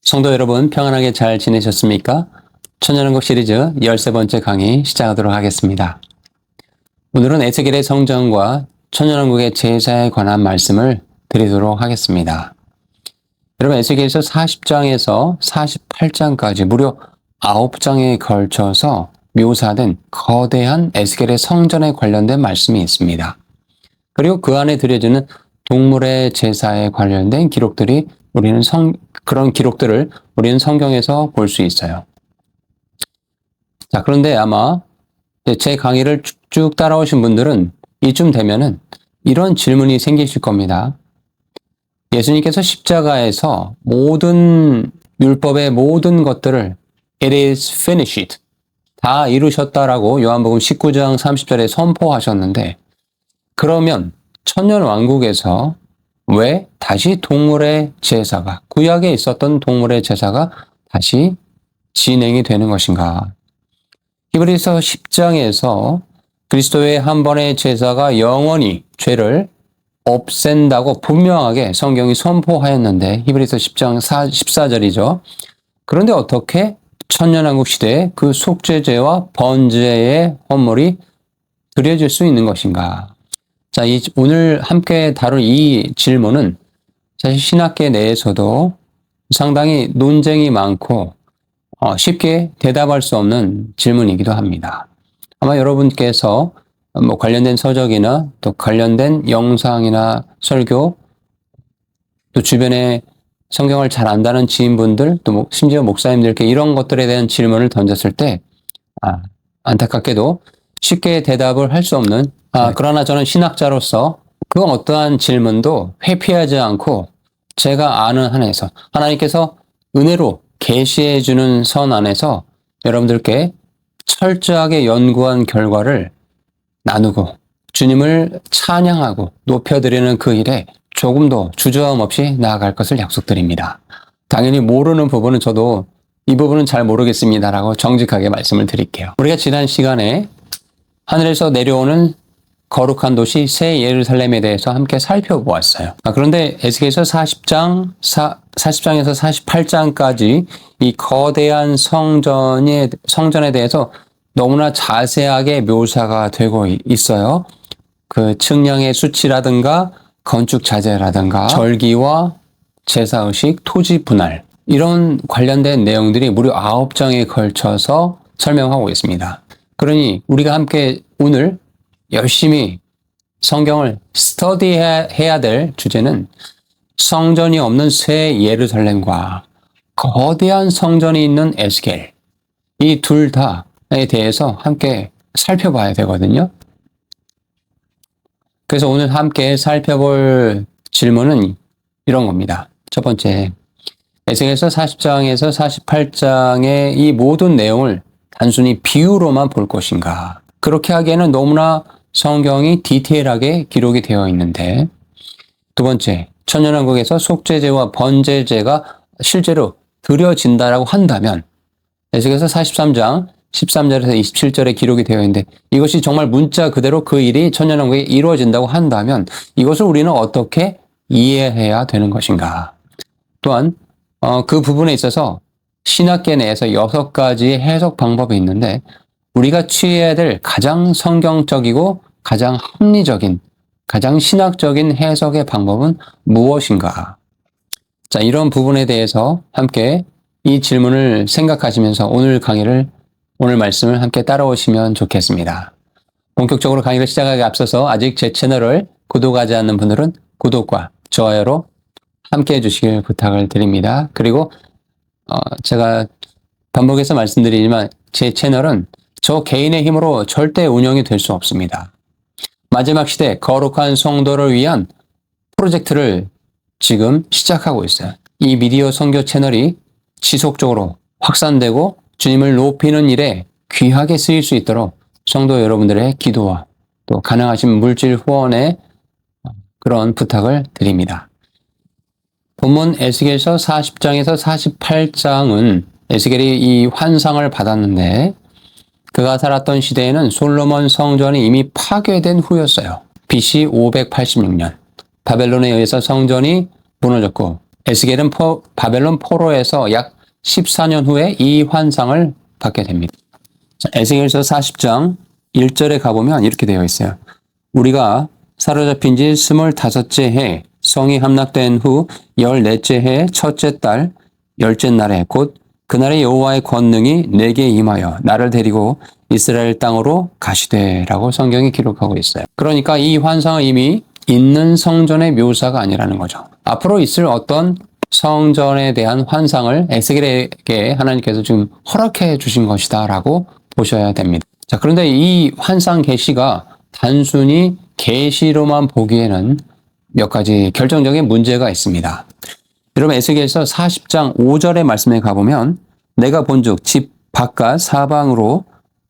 성도 여러분, 평안하게 잘 지내셨습니까? 천년왕국 시리즈 13번째 강의 시작하도록 하겠습니다. 오늘은 에스겔의 성전과 천년왕국의 제사에 관한 말씀을 드리도록 하겠습니다. 여러분, 에스겔서 40장에서 48장까지 무려 9장에 걸쳐서 묘사된 거대한 에스겔의 성전에 관련된 말씀이 있습니다. 그리고 그 안에 들여지는 동물의 제사에 관련된 기록들이 그런 기록들을 우리는 성경에서 볼 수 있어요. 자, 그런데 아마 제 강의를 쭉 따라오신 분들은 이쯤 되면은 이런 질문이 생기실 겁니다. 예수님께서 십자가에서 모든 율법의 모든 것들을 It is finished, 다 이루셨다라고 요한복음 19장 30절에 선포하셨는데, 그러면 천년왕국에서 왜 다시 동물의 제사가, 구약에 있었던 동물의 제사가 다시 진행이 되는 것인가? 히브리서 10장에서 그리스도의 한 번의 제사가 영원히 죄를 없앤다고 분명하게 성경이 선포하였는데, 히브리서 10장 14절이죠. 그런데 어떻게 천년왕국 시대에 그 속죄제와 번제의 헌물이 드려질 수 있는 것인가? 자, 오늘 함께 다룰 이 질문은 사실 신학계 내에서도 상당히 논쟁이 많고 쉽게 대답할 수 없는 질문이기도 합니다. 아마 여러분께서 관련된 서적이나 또 관련된 영상이나 설교, 또 주변에 성경을 잘 안다는 지인분들, 또 심지어 목사님들께 이런 것들에 대한 질문을 던졌을 때 안타깝게도 쉽게 대답을 할 수 없는, 그러나 저는 신학자로서 그 어떠한 질문도 회피하지 않고 제가 아는 한에서 하나님께서 은혜로 계시해 주는 선 안에서 여러분들께 철저하게 연구한 결과를 나누고 주님을 찬양하고 높여드리는 그 일에 조금도 주저함 없이 나아갈 것을 약속드립니다. 당연히 모르는 부분은 저도 이 부분은 잘 모르겠습니다라고 정직하게 말씀을 드릴게요. 우리가 지난 시간에 하늘에서 내려오는 거룩한 도시 새 예루살렘에 대해서 함께 살펴보았어요. 그런데 에스겔서 40장에서 48장까지 이 거대한 성전에 대해서 너무나 자세하게 묘사가 되고 있어요. 그 측량의 수치라든가 건축 자재라든가 절기와 제사의식, 토지 분할, 이런 관련된 내용들이 무려 9장에 걸쳐서 설명하고 있습니다. 그러니 우리가 함께 오늘 열심히 성경을 스터디해야 될 주제는 성전이 없는 새 예루살렘과 거대한 성전이 있는 에스겔, 이 둘 다에 대해서 함께 살펴봐야 되거든요. 그래서 오늘 함께 살펴볼 질문은 이런 겁니다. 첫 번째, 에스겔서 40장에서 48장의 이 모든 내용을 단순히 비유로만 볼 것인가? 그렇게 하기에는 너무나 성경이 디테일하게 기록이 되어 있는데, 두 번째, 천년왕국에서 속죄제와 번제제가 실제로 드려진다라고 한다면, 에스겔서 43장 13절에서 27절에 기록이 되어 있는데, 이것이 정말 문자 그대로 그 일이 천년왕국에 이루어진다고 한다면 이것을 우리는 어떻게 이해해야 되는 것인가? 또한 그 부분에 있어서 신학계 내에서 6가지의 해석 방법이 있는데, 우리가 취해야 될 가장 성경적이고 가장 합리적인, 가장 신학적인 해석의 방법은 무엇인가? 자, 이런 부분에 대해서 함께 이 질문을 생각하시면서 오늘 말씀을 함께 따라오시면 좋겠습니다. 본격적으로 강의를 시작하기 앞서서 아직 제 채널을 구독하지 않는 분들은 구독과 좋아요로 함께 해주시길 부탁을 드립니다. 그리고 제가 반복해서 말씀드리지만 제 채널은 저 개인의 힘으로 절대 운영이 될 수 없습니다. 마지막 시대 거룩한 성도를 위한 프로젝트를 지금 시작하고 있어요. 이 미디어 선교 채널이 지속적으로 확산되고 주님을 높이는 일에 귀하게 쓰일 수 있도록 성도 여러분들의 기도와 또 가능하신 물질 후원의 그런 부탁을 드립니다. 본문 에스겔서 40장에서 48장은 에스겔이 이 환상을 받았는데, 그가 살았던 시대에는 솔로몬 성전이 이미 파괴된 후였어요. BC 586년 바벨론에 의해서 성전이 무너졌고 에스겔은 바벨론 포로에서 약 14년 후에 이 환상을 받게 됩니다. 에스겔서 40장 1절에 가보면 이렇게 되어 있어요. 우리가 사로잡힌 지 25째 해, 성이 함락된 후 14째 해 첫째 달 10째 날에 곧 그날의 여호와의 권능이 내게 임하여 나를 데리고 이스라엘 땅으로 가시되라고 성경이 기록하고 있어요. 그러니까 이 환상은 이미 있는 성전의 묘사가 아니라는 거죠. 앞으로 있을 어떤 성전에 대한 환상을 에스겔에게 하나님께서 지금 허락해 주신 것이다 라고 보셔야 됩니다. 자, 그런데 이 환상 계시가 단순히 계시로만 보기에는 몇 가지 결정적인 문제가 있습니다. 여러분 에스겔서 40장 5절의 말씀에 가보면 내가 본즉 집 바깥 사방으로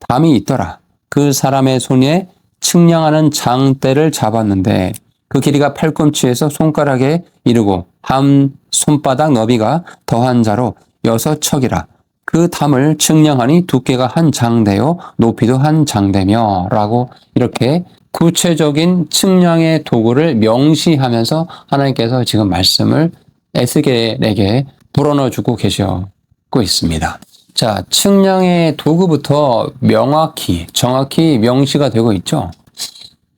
담이 있더라. 그 사람의 손에 측량하는 장대를 잡았는데 그 길이가 팔꿈치에서 손가락에 이르고 한 손바닥 너비가 더한 자로 6척이라. 그 담을 측량하니 두께가 한 장대요 높이도 한 장대며 라고 이렇게 구체적인 측량의 도구를 명시하면서 하나님께서 지금 말씀을 에스겔에게 불어넣어주고 계시고 있습니다. 자, 측량의 도구부터 정확히 명시가 되고 있죠.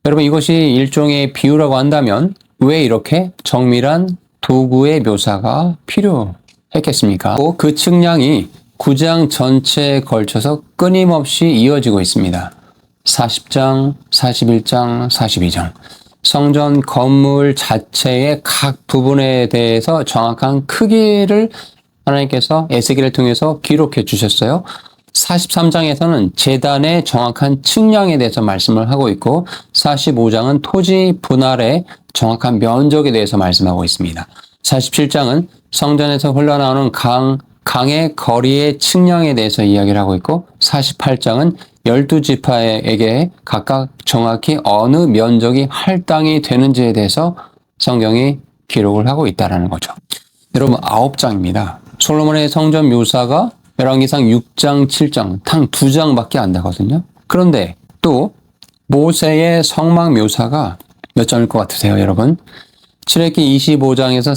여러분 이것이 일종의 비유라고 한다면 왜 이렇게 정밀한 도구의 묘사가 필요했겠습니까? 그 측량이 9장 전체에 걸쳐서 끊임없이 이어지고 있습니다. 40장, 41장, 42장. 성전 건물 자체의 각 부분에 대해서 정확한 크기를 하나님께서 에스겔을 통해서 기록해 주셨어요. 43장에서는 제단의 정확한 측량에 대해서 말씀을 하고 있고 45장은 토지 분할의 정확한 면적에 대해서 말씀하고 있습니다. 47장은 성전에서 흘러나오는 강의 거리의 측량에 대해서 이야기를 하고 있고 48장은 12지파에게 각각 정확히 어느 면적이 할당이 되는지에 대해서 성경이 기록을 하고 있다는 거죠. 여러분 9장입니다. 솔로몬의 성전 묘사가 열왕기상 6장, 7장, 단 2장밖에 안 되거든요. 그런데 또 모세의 성막 묘사가 몇 장일 것 같으세요, 여러분? 출애굽기 25장에서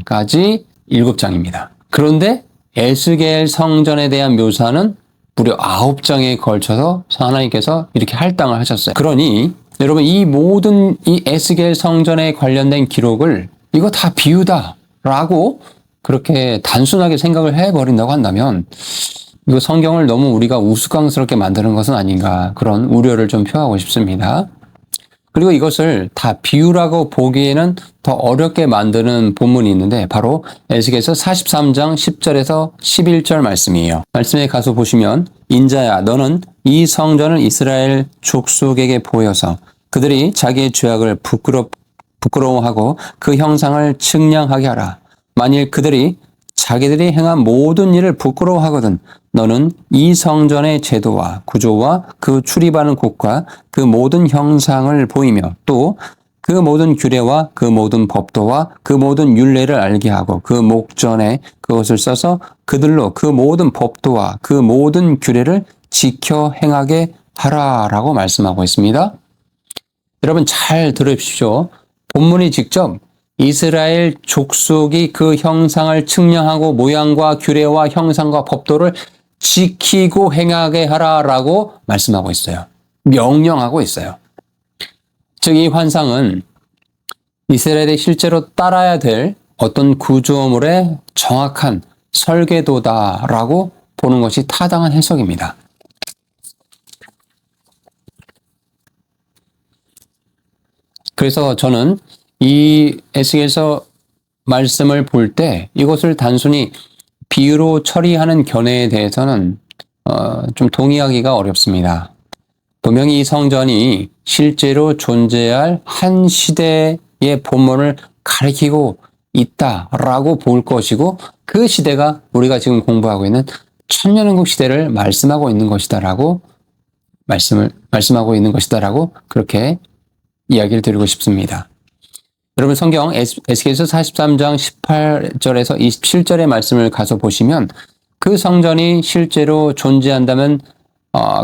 31장까지 7장입니다. 그런데 에스겔 성전에 대한 묘사는 무려 9장에 걸쳐서 하나님께서 이렇게 할당을 하셨어요. 그러니 여러분 이 모든 이 에스겔 성전에 관련된 기록을 이거 다 비유다라고 그렇게 단순하게 생각을 해버린다고 한다면 이거 성경을 너무 우리가 우스꽝스럽게 만드는 것은 아닌가 그런 우려를 좀 표하고 싶습니다. 그리고 이것을 다 비유라고 보기에는 더 어렵게 만드는 본문이 있는데 바로 에스겔서 43장 10절에서 11절 말씀이에요. 말씀에 가서 보시면 인자야 너는 이 성전을 이스라엘 족속에게 보여서 그들이 자기의 죄악을 부끄러워하고 그 형상을 측량하게 하라. 만일 그들이 자기들이 행한 모든 일을 부끄러워하거든 너는 이 성전의 제도와 구조와 그 출입하는 곳과 그 모든 형상을 보이며 또 그 모든 규례와 그 모든 법도와 그 모든 율례를 알게 하고 그 목전에 그것을 써서 그들로 그 모든 법도와 그 모든 규례를 지켜 행하게 하라라고 말씀하고 있습니다. 여러분 잘 들으십시오. 본문이 직접 이스라엘 족속이 그 형상을 측량하고 모양과 규례와 형상과 법도를 지키고 행하게 하라라고 말씀하고 있어요. 명령하고 있어요. 즉 이 환상은 이스라엘이 실제로 따라야 될 어떤 구조물의 정확한 설계도다라고 보는 것이 타당한 해석입니다. 그래서 저는 이 에스겔서 말씀을 볼 때 이것을 단순히 비유로 처리하는 견해에 대해서는 좀 동의하기가 어렵습니다. 분명히 이 성전이 실제로 존재할 한 시대의 본문을 가리키고 있다라고 볼 것이고 그 시대가 우리가 지금 공부하고 있는 천년왕국 시대를 말씀하고 있는 것이다라고 말씀하고 있는 것이다라고 그렇게 이야기를 드리고 싶습니다. 여러분 성경 에스겔서 43장 18절에서 27절의 말씀을 가서 보시면 그 성전이 실제로 존재한다면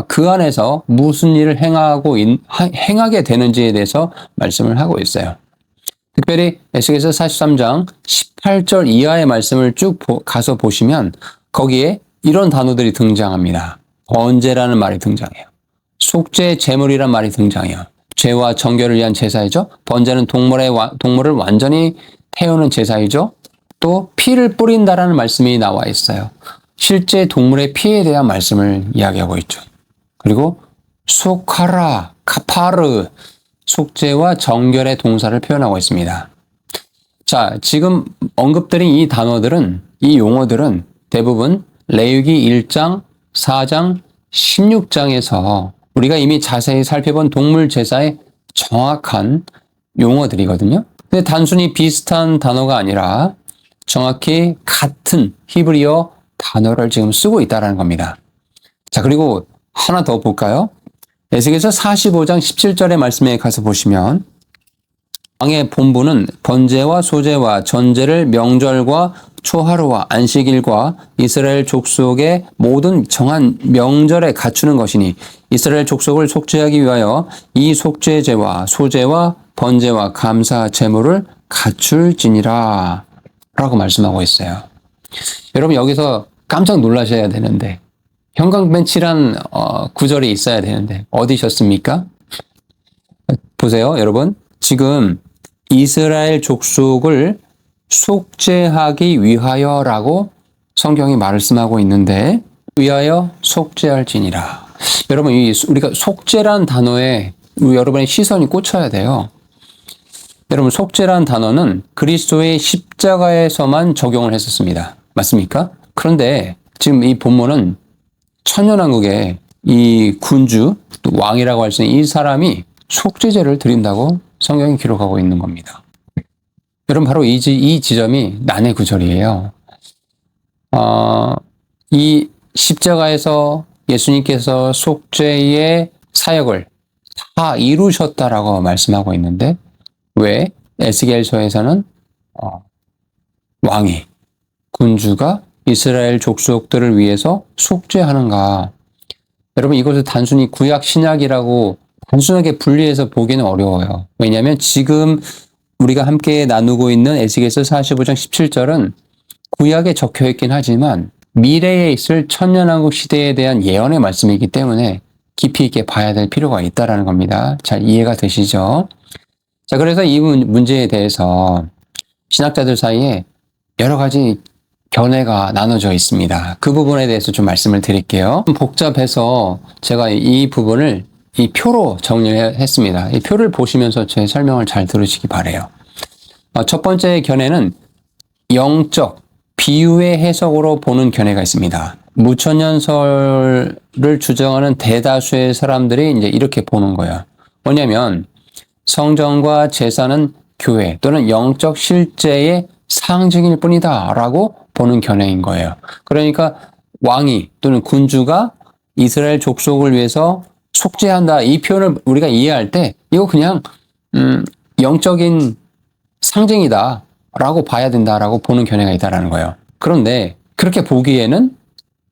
그 안에서 무슨 일을 행하게 되는지에 대해서 말씀을 하고 있어요. 특별히 에스겔서 43장 18절 이하의 말씀을 쭉 가서 보시면 거기에 이런 단어들이 등장합니다. 번제라는 말이 등장해요. 속죄 제물이란 말이 등장해요. 죄와 정결을 위한 제사이죠. 번제는 동물을 완전히 태우는 제사이죠. 또 피를 뿌린다라는 말씀이 나와 있어요. 실제 동물의 피에 대한 말씀을 이야기하고 있죠. 그리고 소카라, 카파르, 속죄와 정결의 동사를 표현하고 있습니다. 자, 지금 언급드린 이 단어들은, 이 용어들은 대부분 레위기 1장, 4장, 16장에서 우리가 이미 자세히 살펴본 동물 제사의 정확한 용어들이거든요. 근데 단순히 비슷한 단어가 아니라 정확히 같은 히브리어 단어를 지금 쓰고 있다는 겁니다. 자, 그리고 하나 더 볼까요? 에스겔서 45장 17절의 말씀에 가서 보시면 왕의 본부는 번제와 소제와 전제를 명절과 초하루와 안식일과 이스라엘 족속의 모든 정한 명절에 갖추는 것이니 이스라엘 족속을 속죄하기 위하여 이 속죄제와 소제와 번제와 감사 제물을 갖출지니라 라고 말씀하고 있어요. 여러분 여기서 깜짝 놀라셔야 되는데 형광벤치란 구절이 있어야 되는데 어디셨습니까? 보세요 여러분. 지금 이스라엘 족속을 속죄하기 위하여라고 성경이 말씀하고 있는데 위하여 속죄할지니라. 여러분 우리가 속죄란 단어에 여러분의 시선이 꽂혀야 돼요. 여러분 속죄란 단어는 그리스도의 십자가에서만 적용을 했었습니다. 맞습니까? 그런데 지금 이 본문은 천년왕국의 이 군주 또 왕이라고 할 수 있는 이 사람이 속죄제를 드린다고 성경이 기록하고 있는 겁니다. 여러분 바로 이 지점이 난의 구절이에요. 이 십자가에서 예수님께서 속죄의 사역을 다 이루셨다라고 말씀하고 있는데 왜 에스겔서에서는 왕이 군주가 이스라엘 족속들을 위해서 속죄하는가? 여러분 이것을 단순히 구약 신약이라고 단순하게 분리해서 보기는 어려워요. 왜냐하면 지금 우리가 함께 나누고 있는 에스겔서 45장 17절은 구약에 적혀 있긴 하지만 미래에 있을 천년왕국 시대에 대한 예언의 말씀이기 때문에 깊이 있게 봐야 될 필요가 있다는 겁니다. 잘 이해가 되시죠? 자, 그래서 이 문제에 대해서 신학자들 사이에 여러 가지 견해가 나눠져 있습니다. 그 부분에 대해서 좀 말씀을 드릴게요. 좀 복잡해서 제가 이 부분을 이 표로 정리를 했습니다. 이 표를 보시면서 제 설명을 잘 들으시기 바라요. 첫 번째 견해는 영적, 비유의 해석으로 보는 견해가 있습니다. 무천년설을 주장하는 대다수의 사람들이 이제 이렇게 보는 거예요. 뭐냐면 성전과 제사는 교회 또는 영적 실제의 상징일 뿐이다 라고 보는 견해인 거예요. 그러니까 왕이 또는 군주가 이스라엘 족속을 위해서 속죄한다 이 표현을 우리가 이해할 때 이거 그냥 영적인 상징이다 라고 봐야 된다라고 보는 견해가 있다라는 거예요. 그런데 그렇게 보기에는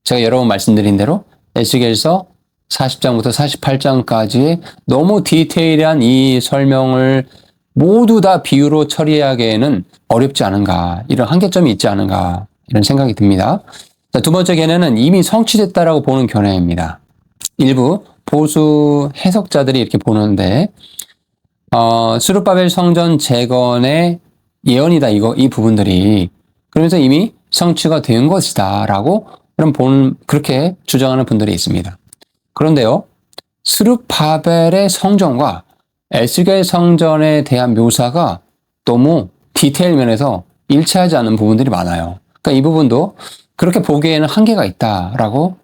제가 여러 번 말씀드린 대로 에스겔서 40장부터 48장까지의 너무 디테일한 이 설명을 모두 다 비유로 처리하기에는 어렵지 않은가, 이런 한계점이 있지 않은가 이런 생각이 듭니다. 자, 두 번째 견해는 이미 성취됐다라고 보는 견해입니다. 일부 보수 해석자들이 이렇게 보는데 스룹바벨 성전 재건의 예언이다 이 부분들이 그러면서 이미 성취가 된 것이다 라고 그렇게 주장하는 분들이 있습니다. 그런데요, 스룹바벨의 성전과 에스겔 성전에 대한 묘사가 너무 디테일 면에서 일치하지 않는 부분들이 많아요. 그러니까 이 부분도 그렇게 보기에는 한계가 있다라고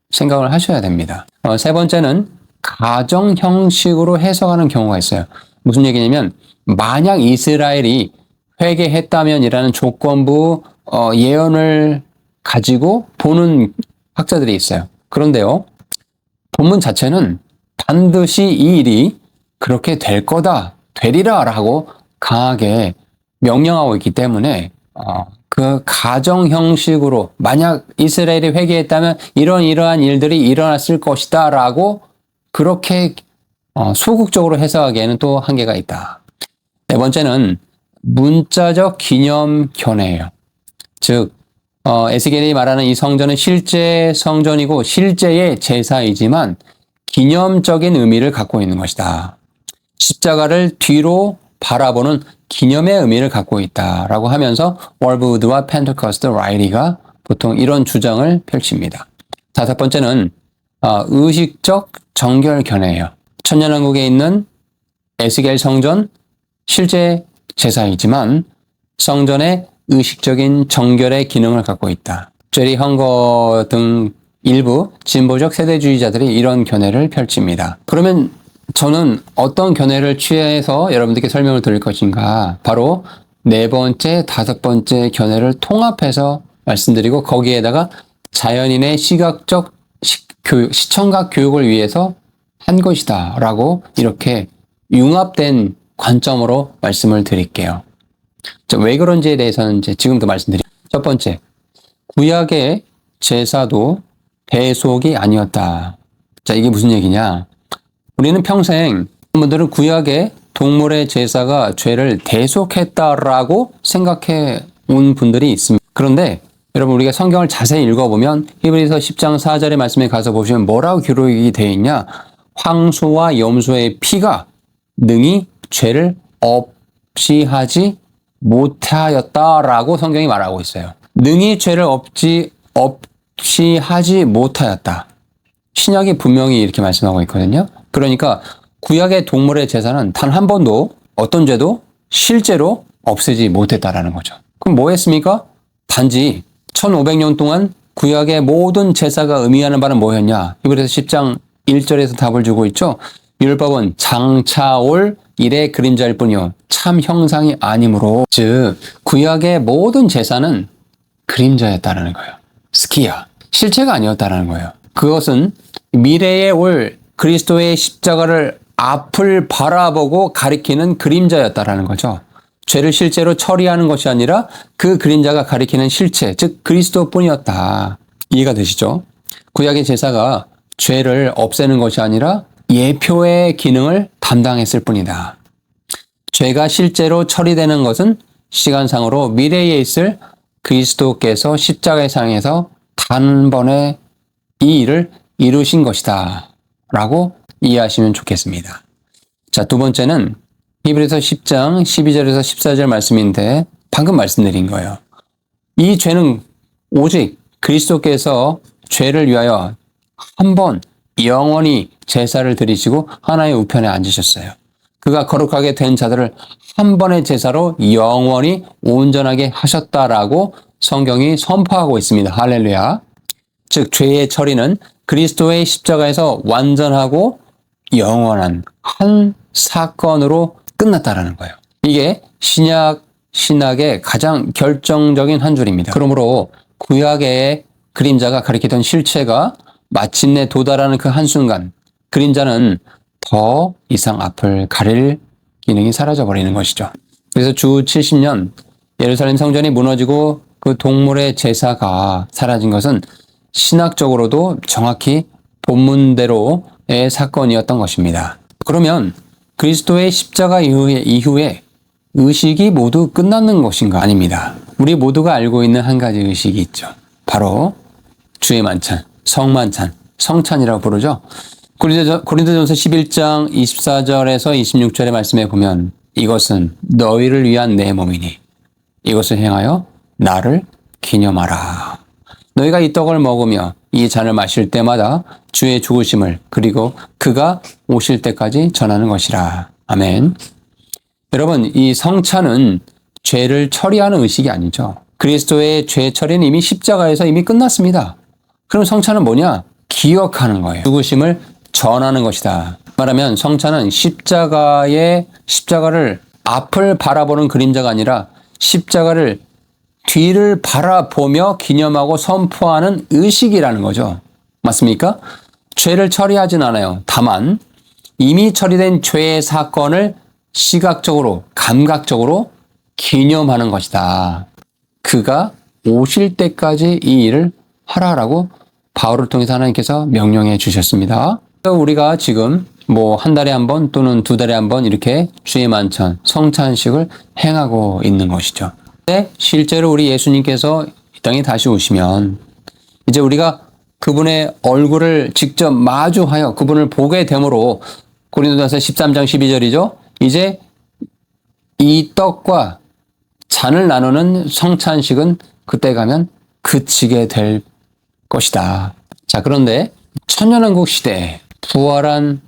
생각을 하셔야 됩니다. 세 번째는 가정 형식으로 해석하는 경우가 있어요. 무슨 얘기냐면 만약 이스라엘이 회개했다면이라는 조건부 예언을 가지고 보는 학자들이 있어요. 그런데요, 본문 자체는 반드시 이 일이 그렇게 될 거다, 되리라 라고 강하게 명령하고 있기 때문에 그 가정 형식으로 만약 이스라엘이 회개했다면 이러한 일들이 일어났을 것이다 라고 그렇게 소극적으로 해석하기에는 또 한계가 있다. 네 번째는 문자적 기념 견해예요. 즉 에스겔이 말하는 이 성전은 실제 성전이고 실제의 제사이지만 기념적인 의미를 갖고 있는 것이다. 십자가를 뒤로 바라보는 기념의 의미를 갖고 있다라고 하면서 월브우드와 펜테코스트 라이리가 보통 이런 주장을 펼칩니다. 다섯 번째는 의식적 정결 견해예요. 천년왕국에 있는 에스겔 성전 실제 제사이지만 성전의 의식적인 정결의 기능을 갖고 있다. 제리 헝거 등 일부 진보적 세대주의자들이 이런 견해를 펼칩니다. 그러면 저는 어떤 견해를 취해서 여러분들께 설명을 드릴 것인가? 바로 네 번째, 다섯 번째 견해를 통합해서 말씀드리고 거기에다가 자연인의 시각적 시청각 교육을 위해서 한 것이다 라고 이렇게 융합된 관점으로 말씀을 드릴게요. 왜 그런지에 대해서는 이제 지금도 말씀드릴게요. 첫 번째, 구약의 제사도 대속이 아니었다. 자, 이게 무슨 얘기냐? 우리는 평생 분들은 구약의 동물의 제사가 죄를 대속했다라고 생각해 온 분들이 있습니다. 그런데 여러분 우리가 성경을 자세히 읽어보면 히브리서 10장 4절의 말씀에 가서 보시면 뭐라고 기록이 되어 있냐? 황소와 염소의 피가 능히 죄를 없이 하지 못하였다라고 성경이 말하고 있어요. 능히 죄를 없이 하지 못하였다. 신약이 분명히 이렇게 말씀하고 있거든요. 그러니까 구약의 동물의 제사는 단 한 번도 어떤 죄도 실제로 없애지 못했다라는 거죠. 그럼 뭐 했습니까? 단지 1500년 동안 구약의 모든 제사가 의미하는 바는 뭐였냐? 히브리서 10장 1절에서 답을 주고 있죠. 율법은 장차올 일의 그림자일 뿐이요 참 형상이 아니므로, 즉 구약의 모든 제사는 그림자였다라는 거예요. 스키야, 실체가 아니었다라는 거예요. 그것은 미래에 올 그리스도의 십자가를 앞을 바라보고 가리키는 그림자였다라는 거죠. 죄를 실제로 처리하는 것이 아니라 그 그림자가 가리키는 실체, 즉 그리스도뿐이었다. 이해가 되시죠? 구약의 제사가 죄를 없애는 것이 아니라 예표의 기능을 담당했을 뿐이다. 죄가 실제로 처리되는 것은 시간상으로 미래에 있을 그리스도께서 십자가의 상에서 단번에 이 일을 이루신 것이다 라고 이해하시면 좋겠습니다. 자, 두 번째는 히브리서 10장 12절에서 14절 말씀인데 방금 말씀드린 거예요. 이 죄는 오직 그리스도께서 죄를 위하여 한 번 영원히 제사를 드리시고 하나의 우편에 앉으셨어요. 그가 거룩하게 된 자들을 한 번의 제사로 영원히 온전하게 하셨다라고 성경이 선포하고 있습니다. 할렐루야. 즉 죄의 처리는 그리스도의 십자가에서 완전하고 영원한 한 사건으로 끝났다라는 거예요. 이게 신약의 가장 결정적인 한 줄입니다. 그러므로 구약의 그림자가 가리키던 실체가 마침내 도달하는 그 한순간 그림자는 더 이상 앞을 가릴 기능이 사라져버리는 것이죠. 그래서 주 70년 예루살렘 성전이 무너지고 그 동물의 제사가 사라진 것은 신학적으로도 정확히 본문대로의 사건이었던 것입니다. 그러면 그리스도의 십자가 이후에 의식이 모두 끝나는 것인가? 아닙니다. 우리 모두가 알고 있는 한 가지 의식이 있죠. 바로 주의 만찬, 성만찬, 성찬이라고 부르죠. 고린도전서 11장 24절에서 26절의 말씀에 보면 이것은 너희를 위한 내 몸이니 이것을 행하여 나를 기념하라. 너희가 이 떡을 먹으며 이 잔을 마실 때마다 주의 죽으심을 그리고 그가 오실 때까지 전하는 것이라. 아멘. 여러분, 이 성찬은 죄를 처리하는 의식이 아니죠. 그리스도의 죄 처리는 이미 십자가에서 이미 끝났습니다. 그럼 성찬은 뭐냐? 기억하는 거예요. 죽으심을 전하는 것이다. 말하면 성찬은 십자가를 앞을 바라보는 그림자가 아니라 십자가를 뒤를 바라보며 기념하고 선포하는 의식이라는 거죠. 맞습니까? 죄를 처리하진 않아요. 다만 이미 처리된 죄의 사건을 시각적으로, 감각적으로 기념하는 것이다. 그가 오실 때까지 이 일을 하라라고 바울을 통해서 하나님께서 명령해 주셨습니다. 우리가 지금 뭐 한 달에 한 번 또는 두 달에 한 번 이렇게 주의 만찬, 성찬식을 행하고 있는 것이죠. 근데 실제로 우리 예수님께서 이 땅에 다시 오시면 이제 우리가 그분의 얼굴을 직접 마주하여 그분을 보게 되므로 고린도전서 13장 12절이죠. 이제 이 떡과 잔을 나누는 성찬식은 그때 가면 그치게 될 것이다. 자, 그런데 천년왕국 시대에 부활한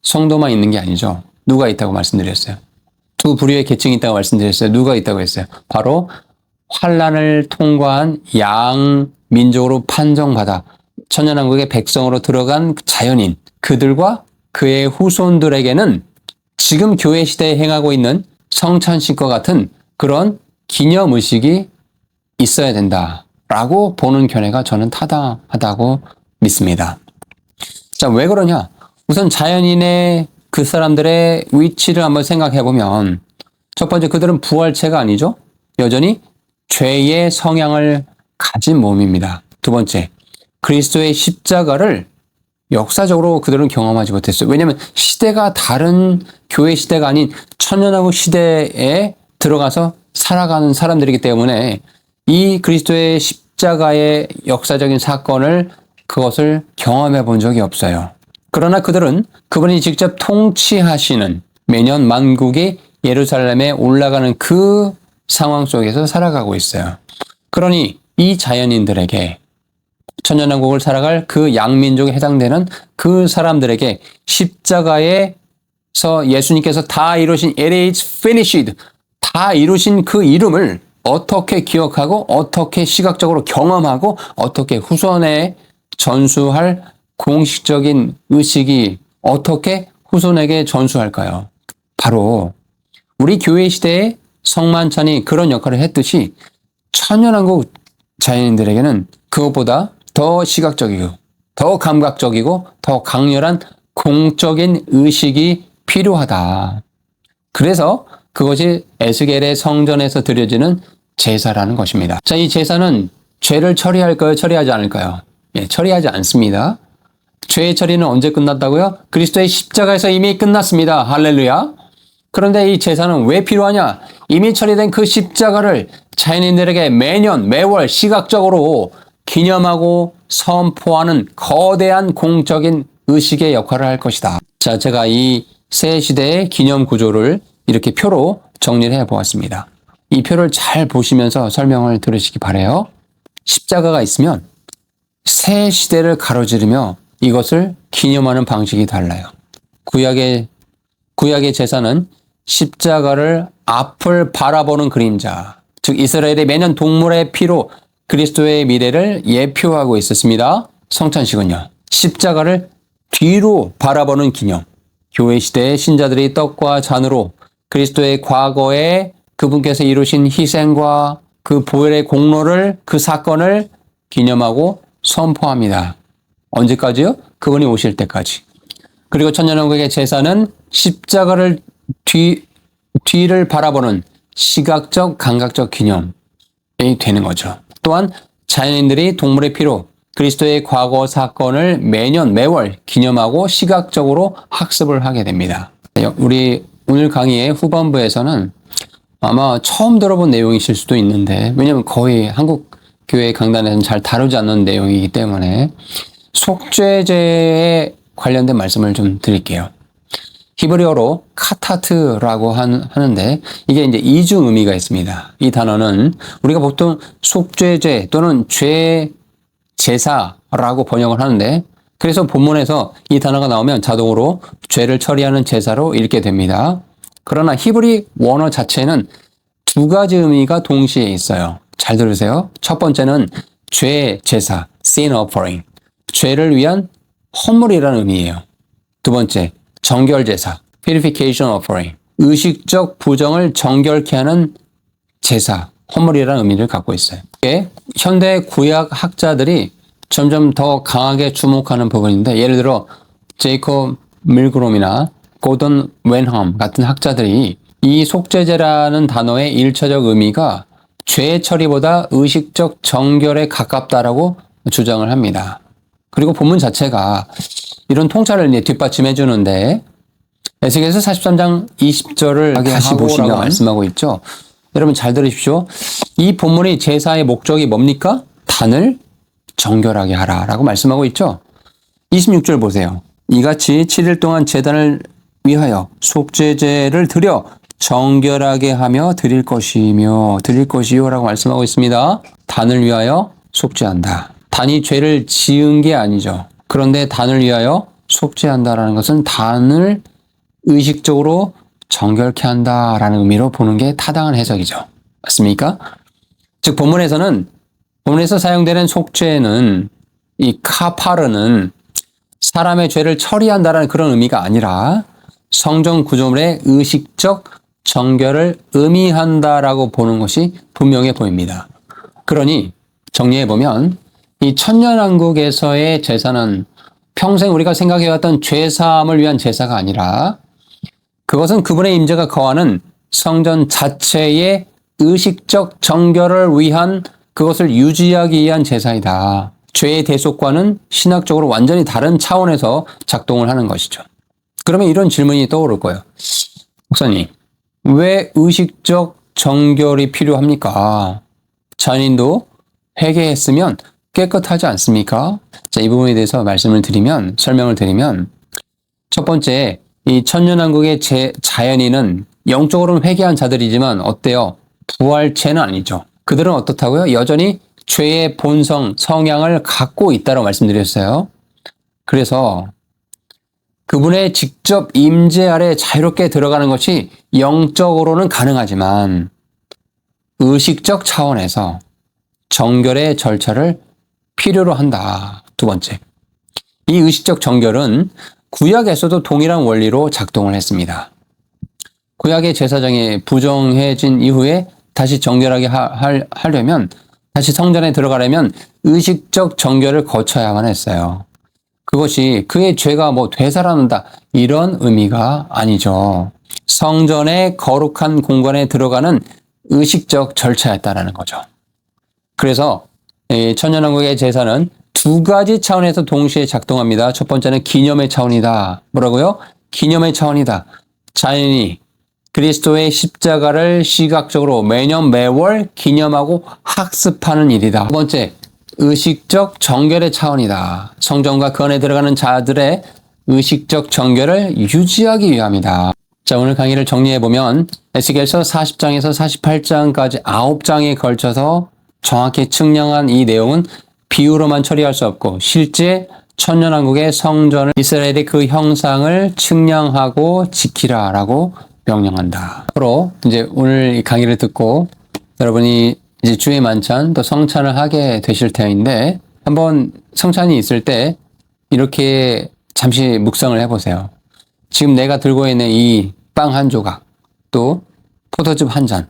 성도만 있는 게 아니죠. 누가 있다고 말씀드렸어요? 두 부류의 계층이 있다고 말씀드렸어요. 누가 있다고 했어요? 바로 환란을 통과한 양 민족으로 판정받아 천년왕국의 백성으로 들어간 자연인, 그들과 그의 후손들에게는 지금 교회 시대에 행하고 있는 성찬식과 같은 그런 기념의식이 있어야 된다라고 보는 견해가 저는 타당하다고 믿습니다. 자, 왜 그러냐? 우선 자연인의 그 사람들의 위치를 한번 생각해 보면 첫 번째, 그들은 부활체가 아니죠. 여전히 죄의 성향을 가진 몸입니다. 두 번째, 그리스도의 십자가를 역사적으로 그들은 경험하지 못했어요. 왜냐하면 시대가 다른 교회 시대가 아닌 천년왕국 시대에 들어가서 살아가는 사람들이기 때문에 이 그리스도의 십자가의 역사적인 사건을 그것을 경험해 본 적이 없어요. 그러나 그들은 그분이 직접 통치하시는 매년 만국이 예루살렘에 올라가는 그 상황 속에서 살아가고 있어요. 그러니 이 자연인들에게 천년왕국을 살아갈 그 양민족에 해당되는 그 사람들에게 십자가에서 예수님께서 다 이루신 it is finished, 다 이루신 그 이름을 어떻게 기억하고 어떻게 시각적으로 경험하고 어떻게 후손에 전수할 공식적인 의식이 어떻게 후손에게 전수할까요? 바로 우리 교회 시대의 성만찬이 그런 역할을 했듯이 천년왕국 자연인들에게는 그것보다 더 시각적이고 더 감각적이고 더 강렬한 공적인 의식이 필요하다. 그래서 그것이 에스겔의 성전에서 드려지는 제사라는 것입니다. 자, 이 제사는 죄를 처리할까요? 처리하지 않을까요? 예, 처리하지 않습니다. 죄의 처리는 언제 끝났다고요? 그리스도의 십자가에서 이미 끝났습니다. 할렐루야. 그런데 이 제사는 왜 필요하냐? 이미 처리된 그 십자가를 자연인들에게 매년 매월 시각적으로 기념하고 선포하는 거대한 공적인 의식의 역할을 할 것이다. 자, 제가 이 새 시대의 기념 구조를 이렇게 표로 정리를 해보았습니다. 이 표를 잘 보시면서 설명을 들으시기 바라요. 십자가가 있으면 새 시대를 가로지르며 이것을 기념하는 방식이 달라요. 구약의 제사는 십자가를 앞을 바라보는 그림자, 즉 이스라엘이 매년 동물의 피로 그리스도의 미래를 예표하고 있었습니다. 성찬식은요, 십자가를 뒤로 바라보는 기념, 교회 시대의 신자들이 떡과 잔으로 그리스도의 과거에 그분께서 이루신 희생과 그 보혈의 공로를, 그 사건을 기념하고 선포합니다. 언제까지요? 그분이 오실 때까지. 그리고 천년왕국의 제사는 십자가를 뒤를 바라보는 시각적, 감각적 기념이 되는 거죠. 또한 자연인들이 동물의 피로 그리스도의 과거 사건을 매년 매월 기념하고 시각적으로 학습을 하게 됩니다. 우리 오늘 강의의 후반부에서는 아마 처음 들어본 내용이실 수도 있는데, 왜냐하면 거의 한국 교회 강단에서는 잘 다루지 않는 내용이기 때문에 속죄제에 관련된 말씀을 좀 드릴게요. 히브리어로 카타트라고 하는데 이게 이제 이중 의미가 있습니다. 이 단어는 우리가 보통 속죄제 또는 죄 제사라고 번역을 하는데, 그래서 본문에서 이 단어가 나오면 자동으로 죄를 처리하는 제사로 읽게 됩니다. 그러나 히브리 원어 자체는 두 가지 의미가 동시에 있어요. 잘 들으세요. 첫 번째는 죄 제사, sin offering, 죄를 위한 헌물이라는 의미예요. 두 번째, 정결 제사, purification offering, 의식적 부정을 정결케 하는 제사, 헌물이라는 의미를 갖고 있어요. 이게 현대 구약 학자들이 점점 더 강하게 주목하는 부분인데, 예를 들어 제이콥 밀그롬이나 고던 웬험 같은 학자들이 이 속죄제라는 단어의 일차적 의미가 죄 처리보다 의식적 정결에 가깝다라고 주장을 합니다. 그리고 본문 자체가 이런 통찰을 뒷받침해 주는데, 에스겔서 43장 20절을 다시 보시면 말씀하고 있죠. 여러분 잘 들으십시오. 이 본문의 제사의 목적이 뭡니까? 단을 정결하게 하라라고 말씀하고 있죠. 26절 보세요. 이같이 7일 동안 제단을 위하여 속죄제를 드려 정결하게 하며 드릴 것이요라고 말씀하고 있습니다. 단을 위하여 속죄한다. 단이 죄를 지은 게 아니죠. 그런데 단을 위하여 속죄한다라는 것은 단을 의식적으로 정결케 한다라는 의미로 보는 게 타당한 해석이죠. 맞습니까? 즉 본문에서 사용되는 속죄는 이 카파르는 사람의 죄를 처리한다라는 그런 의미가 아니라 성전 구조물의 의식적 정결을 의미한다라고 보는 것이 분명해 보입니다. 그러니 정리해보면 이 천년왕국에서의 제사는 평생 우리가 생각해왔던 죄사함을 위한 제사가 아니라 그것은 그분의 임재가 거하는 성전 자체의 의식적 정결을 위한 그것을 유지하기 위한 제사이다. 죄의 대속과는 신학적으로 완전히 다른 차원에서 작동을 하는 것이죠. 그러면 이런 질문이 떠오를 거예요. 목사님, 왜 의식적 정결이 필요합니까? 자연인도 회개했으면 깨끗하지 않습니까? 자, 이 부분에 대해서 설명을 드리면 첫 번째, 이 천년왕국의 자연인은 영적으로는 회개한 자들이지만 어때요? 부활체는 아니죠. 그들은 어떻다고요? 여전히 죄의 본성, 성향을 갖고 있다고 말씀드렸어요. 그래서 그분의 직접 임재 아래 자유롭게 들어가는 것이 영적으로는 가능하지만 의식적 차원에서 정결의 절차를 필요로 한다. 두 번째, 이 의식적 정결은 구약에서도 동일한 원리로 작동을 했습니다. 구약의 제사장이 부정해진 이후에 다시 정결하게 하려면, 다시 성전에 들어가려면 의식적 정결을 거쳐야만 했어요. 그것이 그의 죄가 되살아난다 이런 의미가 아니죠. 성전의 거룩한 공간에 들어가는 의식적 절차였다라는 거죠. 그래서 천년왕국의 제사는 두 가지 차원에서 동시에 작동합니다. 첫 번째는 기념의 차원이다. 뭐라고요? 기념의 차원이다. 자연이 그리스도의 십자가를 시각적으로 매월 기념하고 학습하는 일이다. 두 번째, 의식적 정결의 차원이다. 성전과 그 안에 들어가는 자들의 의식적 정결을 유지하기 위함이다. 자, 오늘 강의를 정리해보면 에스겔서 40장에서 48장까지 9장에 걸쳐서 정확히 측량한 이 내용은 비유로만 처리할 수 없고 실제 천년왕국의 성전을 이스라엘의 그 형상을 측량하고 지키라라고 명령한다. 앞으로 이제 오늘 이 강의를 듣고 여러분이 이제 주의 만찬 또 성찬을 하게 되실 터인데 한번 성찬이 있을 때 이렇게 잠시 묵상을 해보세요. 지금 내가 들고 있는 이 빵 한 조각 또 포도즙 한 잔,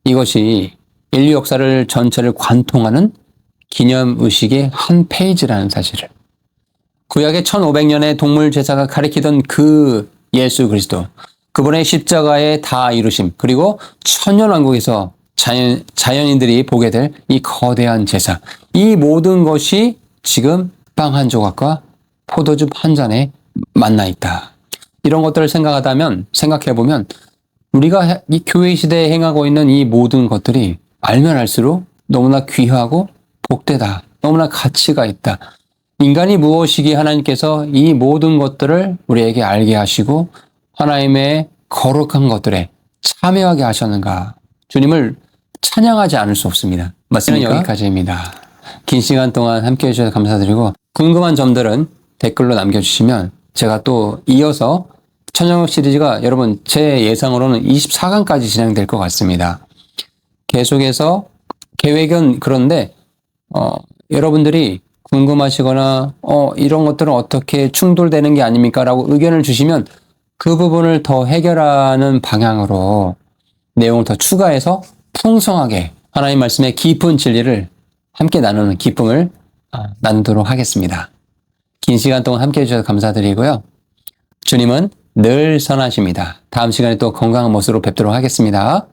이것이 인류 역사를 전체를 관통하는 기념의식의 한 페이지라는 사실을, 구약의 1500년의 동물 제사가 가리키던 그 예수 그리스도, 그분의 십자가의 다 이루심, 그리고 천년왕국에서 자연인들이 보게 될 이 거대한 제사, 이 모든 것이 지금 빵 한 조각과 포도즙 한 잔에 만나 있다. 이런 것들을 생각해보면 우리가 이 교회 시대에 행하고 있는 이 모든 것들이 알면 알수록 너무나 귀하고 복되다. 너무나 가치가 있다. 인간이 무엇이기에 하나님께서 이 모든 것들을 우리에게 알게 하시고 하나님의 거룩한 것들에 참여하게 하셨는가. 주님을 찬양하지 않을 수 없습니다. 맞습니까? 여기까지입니다. 긴 시간 동안 함께해 주셔서 감사드리고 궁금한 점들은 댓글로 남겨주시면 제가 또 이어서 천년왕국 시리즈가 여러분 제 예상으로는 24강까지 진행될 것 같습니다. 계속해서 계획은 그런데 여러분들이 궁금하시거나 이런 것들은 어떻게 충돌되는 게 아닙니까? 라고 의견을 주시면 그 부분을 더 해결하는 방향으로 내용을 더 추가해서 풍성하게 하나님 말씀의 깊은 진리를 함께 나누는 기쁨을 나누도록 하겠습니다. 긴 시간 동안 함께 해주셔서 감사드리고요. 주님은 늘 선하십니다. 다음 시간에 또 건강한 모습으로 뵙도록 하겠습니다.